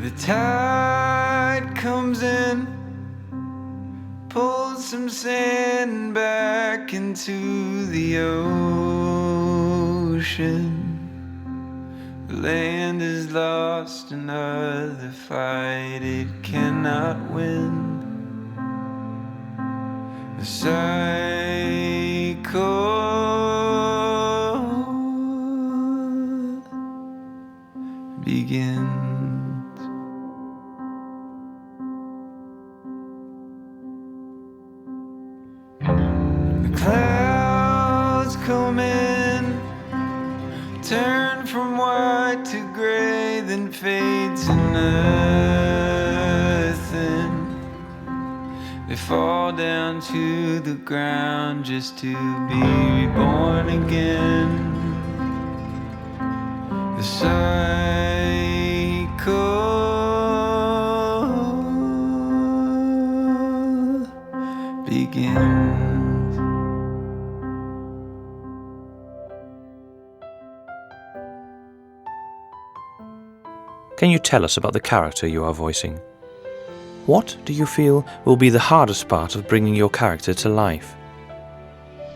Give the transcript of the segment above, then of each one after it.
The tide comes in, pulls some sand back into the ocean. The land is lost, another fight it cannot win. The cycle begins. The clouds come in, turn from white to gray, then fade to nothing. They fall down to the ground just to be reborn again. The cycle begins. Can you tell us about the character you are voicing? What do you feel will be the hardest part of bringing your character to life?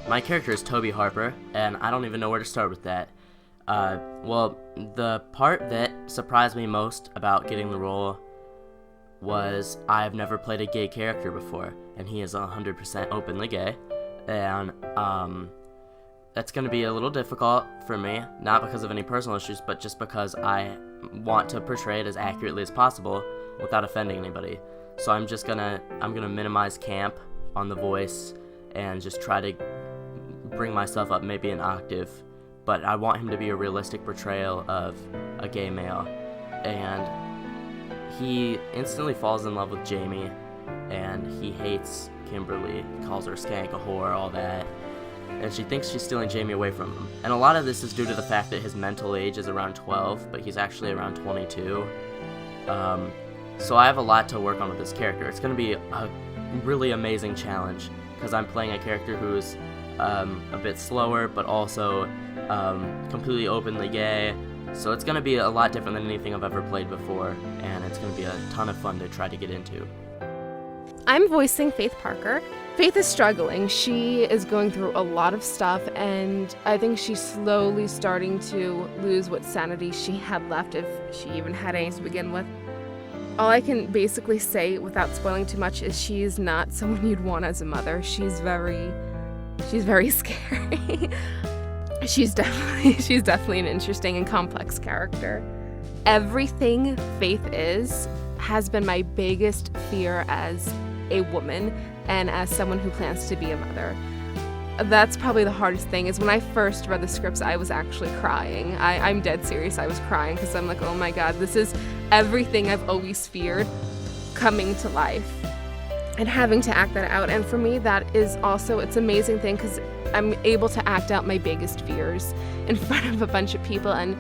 My character is Toby Harper, and I don't even know where to start with that. Well, the part that surprised me most about getting the role was I've never played a gay character before, and he is 100% openly gay, and that's going to be a little difficult for me, not because of any personal issues, but just because I want to portray it as accurately as possible without offending anybody. So I'm gonna minimize camp on the voice and just try to bring myself up maybe an octave, but I want him to be a realistic portrayal of a gay male. And he instantly falls in love with Jamie, and he hates Kimberly, calls her a skank, a whore, all that. And she thinks she's stealing Jamie away from him. And a lot of this is due to the fact that his mental age is around 12, but he's actually around 22. So I have a lot to work on with this character. It's going to be a really amazing challenge, because I'm playing a character who's a bit slower, but also completely openly gay. So it's going to be a lot different than anything I've ever played before, and it's going to be a ton of fun to try to get into. I'm voicing Faith Parker. Faith is struggling. She is going through a lot of stuff, and I think she's slowly starting to lose what sanity she had left, if she even had any to begin with. All I can basically say, without spoiling too much, is she's not someone you'd want as a mother. She's very scary. She's definitely an interesting and complex character. Everything Faith has been my biggest fear as a woman and as someone who plans to be a mother. That's probably the hardest thing, is when I first read the scripts, I was actually crying. I'm dead serious. I was crying because I'm like, oh my God, this is everything I've always feared coming to life and having to act that out. And for me, that is also, it's an amazing thing because I'm able to act out my biggest fears in front of a bunch of people. And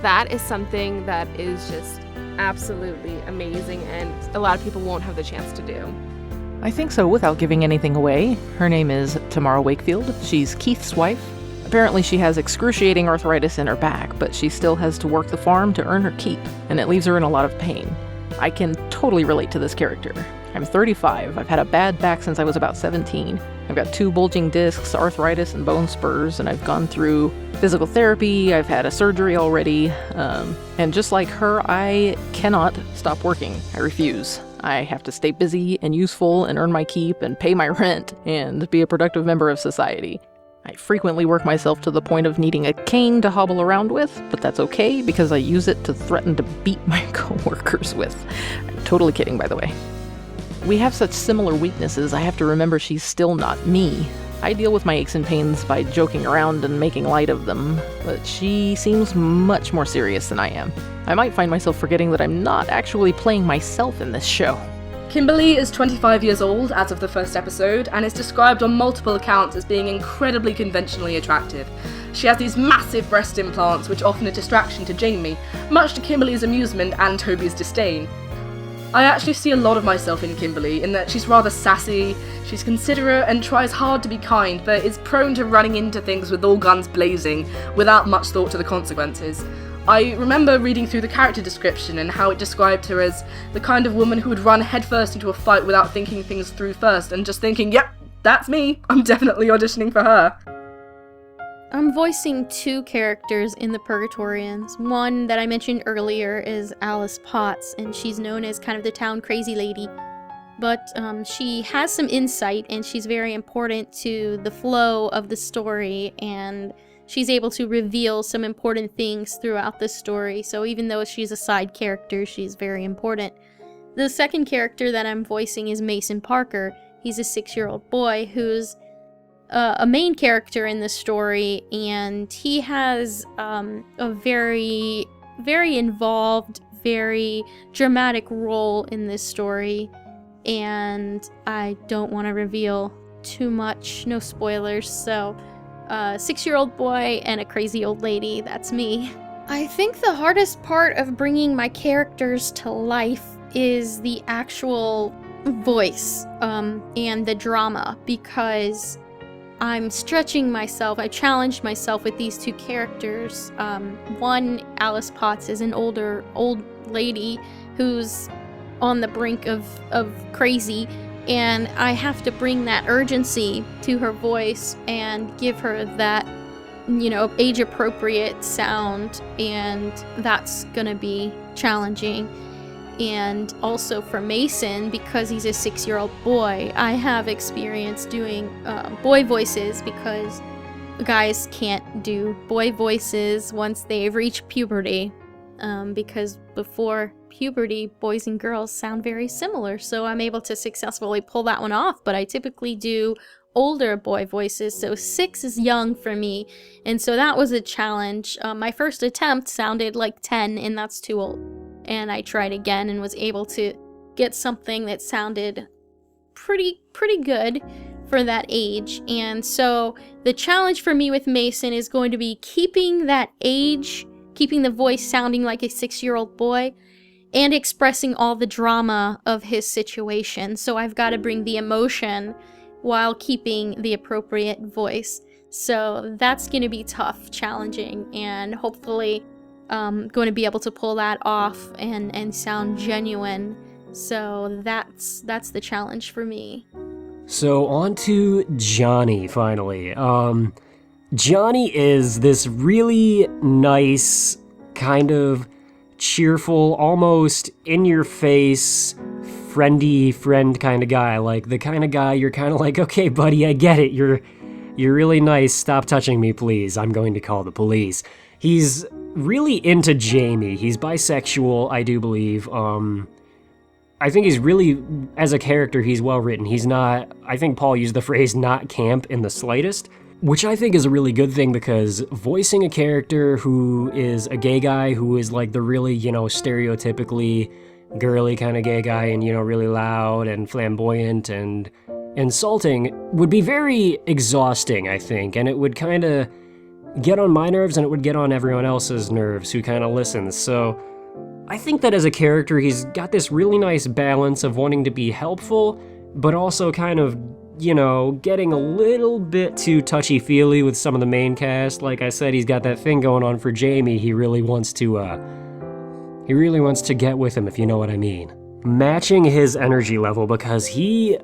that is something that is just absolutely amazing, and a lot of people won't have the chance to do. I think so, without giving anything away. Her name is Tamara Wakefield. She's Keith's wife. Apparently she has excruciating arthritis in her back, but she still has to work the farm to earn her keep, and it leaves her in a lot of pain. I can totally relate to this character. I'm 35. I've had a bad back since I was about 17. I've got 2 bulging discs, arthritis, and bone spurs, and I've gone through physical therapy. I've had a surgery already, and just like her, I cannot stop working. I refuse. I have to stay busy and useful and earn my keep and pay my rent and be a productive member of society. I frequently work myself to the point of needing a cane to hobble around with, but that's okay because I use it to threaten to beat my coworkers with. I'm totally kidding, by the way. We have such similar weaknesses, I have to remember she's still not me. I deal with my aches and pains by joking around and making light of them, but she seems much more serious than I am. I might find myself forgetting that I'm not actually playing myself in this show. Kimberly is 25 years old as of the first episode, and is described on multiple accounts as being incredibly conventionally attractive. She has these massive breast implants, which are often a distraction to Jamie, much to Kimberly's amusement and Toby's disdain. I actually see a lot of myself in Kimberly, in that she's rather sassy, she's considerate and tries hard to be kind, but is prone to running into things with all guns blazing, without much thought to the consequences. I remember reading through the character description and how it described her as the kind of woman who would run headfirst into a fight without thinking things through first, and just thinking, yep, that's me, I'm definitely auditioning for her. I'm voicing 2 characters in the Purgatorians. One that I mentioned earlier is Alice Potts, and she's known as kind of the town crazy lady. But she has some insight, and she's very important to the flow of the story, and she's able to reveal some important things throughout the story. So even though she's a side character, she's very important. The second character that I'm voicing is Mason Parker. He's a 6-year-old boy who's a main character in the story, and he has a very, very involved, very dramatic role in this story, and I don't want to reveal too much, no spoilers, so 6-year-old boy and a crazy old lady, that's me. I think the hardest part of bringing my characters to life is the actual voice and the drama, because I'm stretching myself. I challenged myself with these 2 characters. One, Alice Potts, is an old lady who's on the brink of crazy, and I have to bring that urgency to her voice and give her that, age-appropriate sound, and that's gonna be challenging. And also for Mason, because he's a 6-year-old boy, I have experience doing boy voices, because guys can't do boy voices once they've reached puberty, because before puberty, boys and girls sound very similar, so I'm able to successfully pull that one off, but I typically do older boy voices, so 6 is young for me, and so that was a challenge. My first attempt sounded like 10, and that's too old. And I tried again and was able to get something that sounded pretty good for that age. And so the challenge for me with Mason is going to be keeping that age, keeping the voice sounding like a 6-year-old boy, and expressing all the drama of his situation. So I've got to bring the emotion while keeping the appropriate voice. So that's going to be tough, challenging, and hopefully going to be able to pull that off and sound genuine. So that's the challenge for me. So on to Johnny, finally. Johnny is this really nice, kind of cheerful, almost in-your-face, friendly friend kind of guy. Like the kind of guy you're kind of like, okay, buddy, I get it. You're really nice. Stop touching me, please. I'm going to call the police. He's really into Jamie. He's bisexual, I do believe. I think he's really, as a character, he's well written. He's not, I think Paul used the phrase, not camp in the slightest, which I think is a really good thing, because voicing a character who is a gay guy, who is like the really, stereotypically girly kind of gay guy, and, really loud and flamboyant and insulting, would be very exhausting, I think, and it would kind of get on my nerves, and it would get on everyone else's nerves who kind of listens. So I think that as a character, he's got this really nice balance of wanting to be helpful, but also kind of, getting a little bit too touchy-feely with some of the main cast. Like I said, he's got that thing going on for Jamie. He really wants to get with him, if you know what I mean. Matching his energy level, because he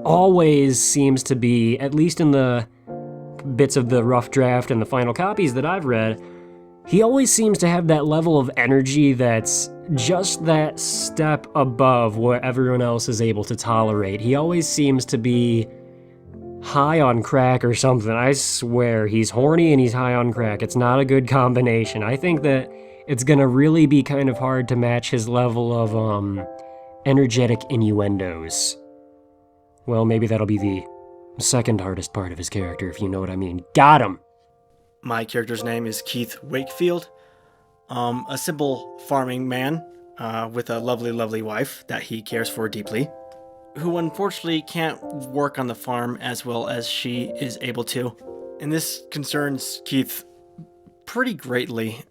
always seems to be, at least in the bits of the rough draft and the final copies that I've read, he always seems to have that level of energy that's just that step above what everyone else is able to tolerate. He always seems to be high on crack or something. I swear, he's horny and he's high on crack. It's not a good combination. I think that it's gonna really be kind of hard to match his level of energetic innuendos. Well, maybe that'll be the second hardest part of his character, if you know what I mean. Got him! My character's name is Keith Wakefield. A simple farming man with a lovely, lovely wife that he cares for deeply, who unfortunately can't work on the farm as well as she is able to. And this concerns Keith pretty greatly,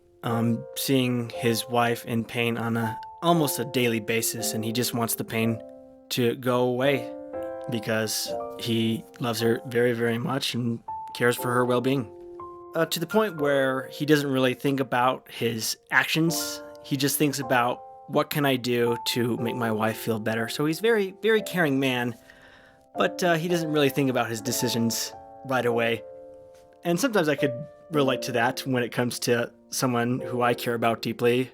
seeing his wife in pain on almost a daily basis, and he just wants the pain to go away because he loves her very, very much and cares for her well-being. to the point where he doesn't really think about his actions. He just thinks about, what can I do to make my wife feel better? So he's very, very caring man, but he doesn't really think about his decisions right away. And sometimes I could relate to that when it comes to someone who I care about deeply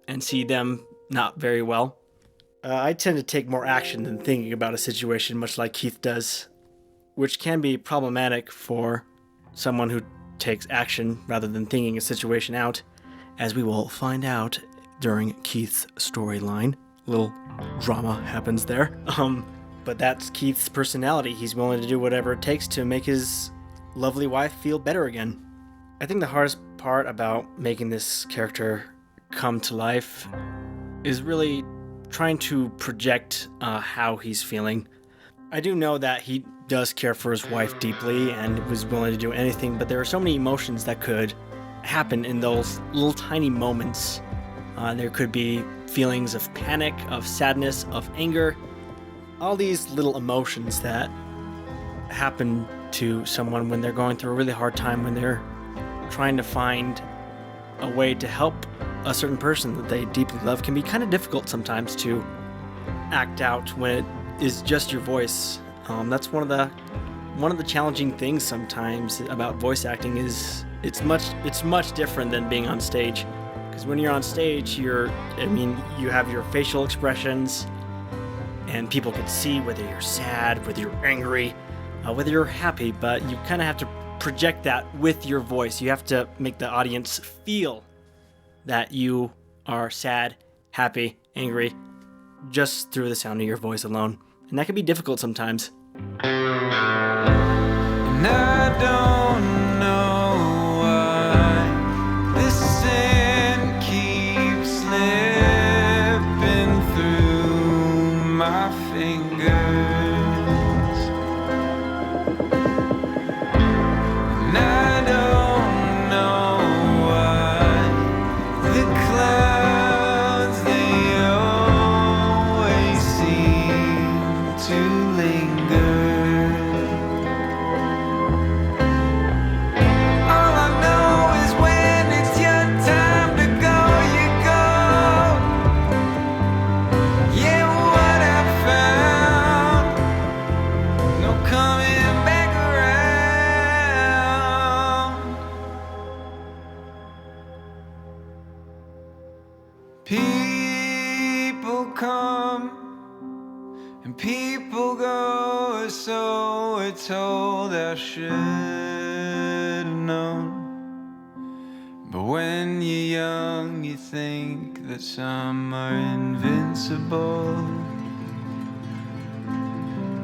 and see them not very well. I tend to take more action than thinking about a situation, much like Keith does, which can be problematic for someone who takes action rather than thinking a situation out, as we will find out during Keith's storyline. A little drama happens there. But that's Keith's personality. He's willing to do whatever it takes to make his lovely wife feel better again. I think the hardest part about making this character come to life is really trying to project how he's feeling. I do know that he does care for his wife deeply and was willing to do anything, but there are so many emotions that could happen in those little tiny moments. There could be feelings of panic, of sadness, of anger, all these little emotions that happen to someone when they're going through a really hard time, when they're trying to find a way to help a certain person that they deeply love. Can be kind of difficult sometimes to act out when it is just your voice. That's one of the challenging things sometimes about voice acting is it's much different than being on stage. Because when you're on stage, you have your facial expressions, and people can see whether you're sad, whether you're angry, whether you're happy, but you kind of have to project that with your voice. You have to make the audience feel that you are sad, happy, angry, just through the sound of your voice alone. And that can be difficult sometimes. And I don't know why this sin keeps slipping through my fingers. And I don't know why the clouds, they always seem to linger. All I know is when it's your time to go, you go. Yeah, what I found, no coming back around. People come and people go, so we're told. I should have known. But when you're young, you think that some are invincible.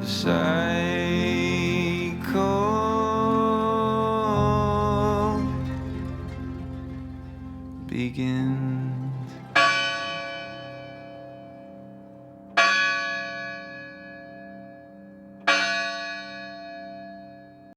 The cycle begins.